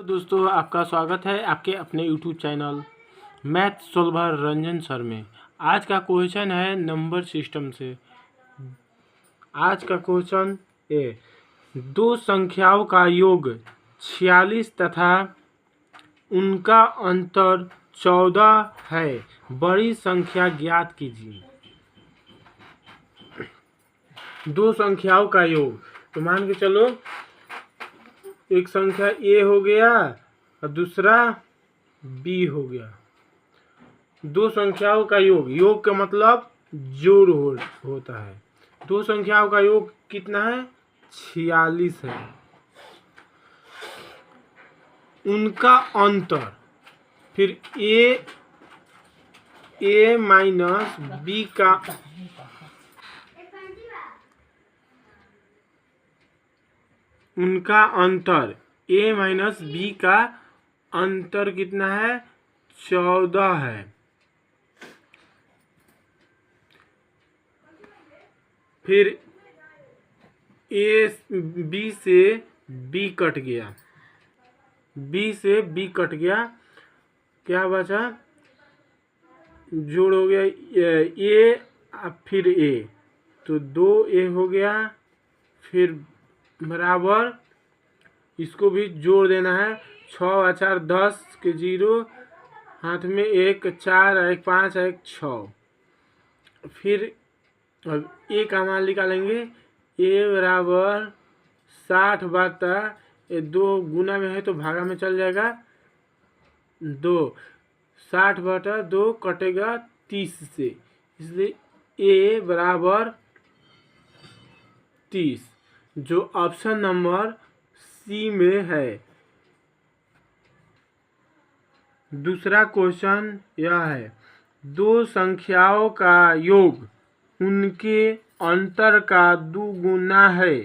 दोस्तों, आपका स्वागत है आपके अपने YouTube channel math solver Ranjan sir में। आज का क्वेश्चन है नंबर सिस्टम से। आज का क्वेश्चन है दो संख्याओं का योग 46 तथा उनका अंतर 14 है। बड़ी संख्या ज्ञात कीजिए। दो संख्याओं का योग, तो मान के चलो एक संख्या ए हो गया और दूसरा बी हो गया। दो संख्याओं का योग, योग का मतलब जोड़ होता है। दो संख्याओं का योग कितना है? 46 है। उनका अंतर, फिर ए माइनस बी का उनका अंतर a माइनस बी का अंतर कितना है? 14 है। फिर बी से बी कट गया, बी से बी कट गया, क्या बचा? जोड़ हो गया ए फिर ए, तो 2a हो गया। फिर बराबर इसको भी जोड़ देना है। 6 और 4 10 के 0, हाथ में 1 4 1 5 1 6। फिर अब ए का मान निकालेंगे। ए बराबर 60 बटा, ये 2 गुना में है तो भागा में चल जाएगा 2। 60 बटा 2 कटेगा 30 से, इसलिए ए बराबर 30, जो ऑप्शन नंबर सी में है। दूसरा क्वेश्चन यह है दो संख्याओं का योग उनके अंतर का 2 गुना है।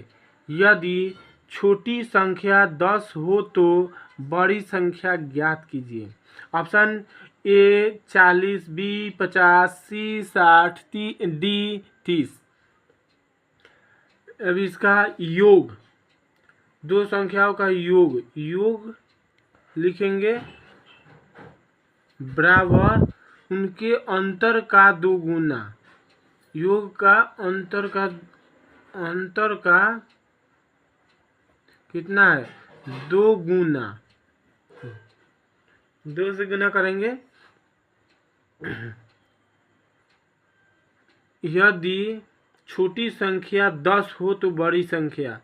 यदि छोटी संख्या 10 हो तो बड़ी संख्या ज्ञात कीजिए। Option A 40, B 50, C 60, D 30। अब इसका योग, दो संख्याओं का योग लिखेंगे बराबर उनके अंतर का 2 गुना। योग का अंतर का कितना है? 2 गुना। 2 से गुना करेंगे। यदि छोटी संख्या 10 हो तो बड़ी संख्या,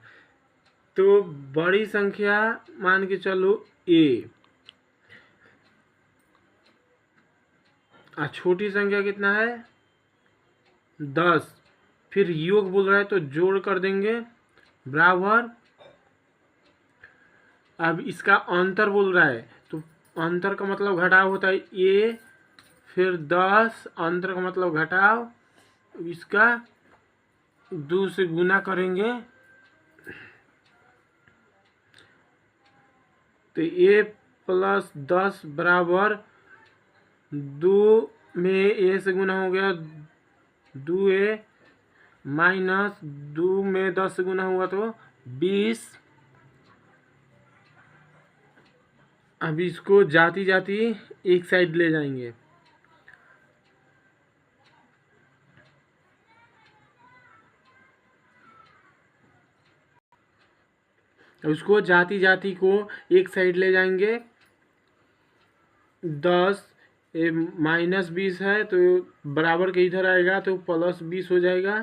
तो बड़ी संख्या मान के चलो ए, और छोटी संख्या कितना है? 10। फिर योग बोल रहा है तो जोड़ कर देंगे बराबर। अब इसका अंतर बोल रहा है तो अंतर का मतलब घटाव होता है ए, फिर 10, अंतर का मतलब घटाव, इसका 2 से गुना करेंगे तो ए प्लस 10 बराबर 2 में ए से गुना हो गया 2a, माइनस 2 में 10 से गुना हुआ तो 20। अब इसको जाती जाती एक साइड ले जाएंगे। उसको जाती जाती को एक साइड ले जाएंगे। 10 माइनस 20 है तो बराबर के इधर आएगा तो प्लस 20 हो जाएगा।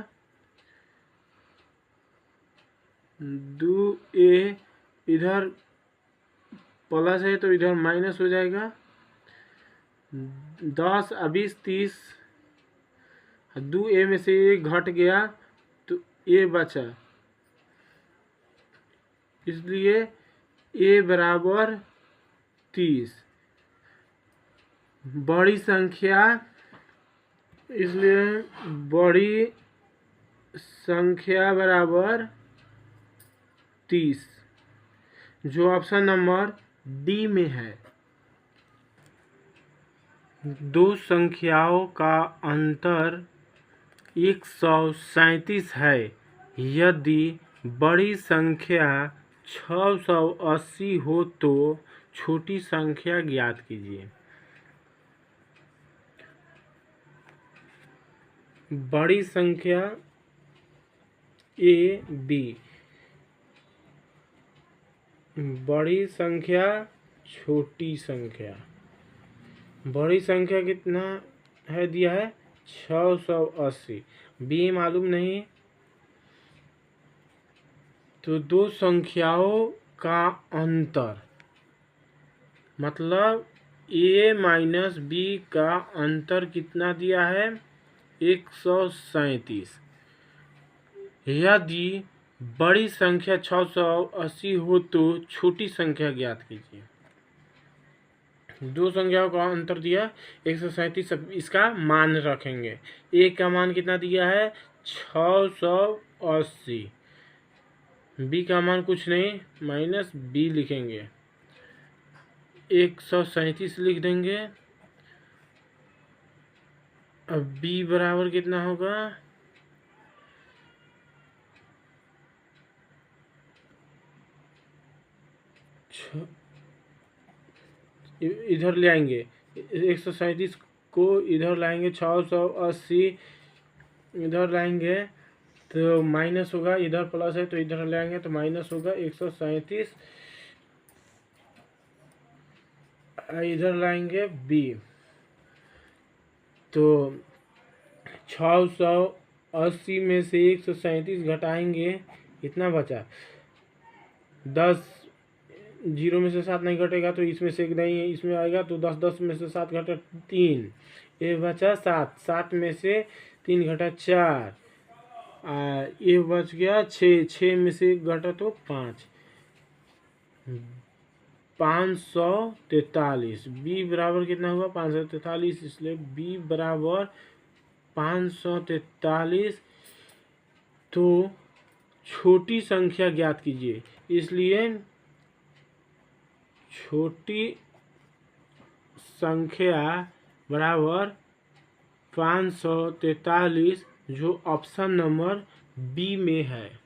2a इधर प्लस है तो इधर माइनस हो जाएगा। 10 20 30, 2a में से 1 घट गया तो a बचा, इसलिए a बराबर 30। बड़ी संख्या, इसलिए बड़ी संख्या बराबर 30, जो ऑप्शन नंबर डी में है। दो संख्याओं का अंतर 137 है। यदि बड़ी संख्या 680 हो तो छोटी संख्या ज्ञात कीजिए। बड़ी संख्या ए बी, बड़ी संख्या छोटी संख्या। बड़ी संख्या कितना है दिया है 680, बी मालूम नहीं, तो दो संख्याओं का अंतर मतलब ए माइनस बी का अंतर कितना दिया है 137। यदि बड़ी संख्या 680 हो तो छोटी संख्या ज्ञात कीजिए। दो संख्याओं का अंतर दिया 137, इसका मान रखेंगे। ए का मान कितना दिया है 680, बी का मान कुछ नहीं माइनस बी लिखेंगे, 137 लिख देंगे। अब बी बराबर कितना होगा इधर ले आएंगे 137 को इधर लाएंगे, 680 इधर लाएंगे तो माइनस होगा, इधर प्लस है तो इधर ले आएंगे तो माइनस होगा 137, इधर लाएंगे बी तो 680 में से 137 घटाएंगे, कितना बचा 10, 0 में से 7 नहीं घटेगा तो इसमें से नहीं है, इसमें आएगा तो 10, 10 में से 7 घटा 3, ये बचा 7, 7 में से 3 घटा 4, ये बच गया 6, 6 में से घटा तो 5, 543। बी बराबर कितना हुआ 543, इसलिए बी बराबर 543। तो छोटी संख्या ज्ञात कीजिए, इसलिए छोटी संख्या बराबर 543, जो ऑप्शन नंबर बी में है।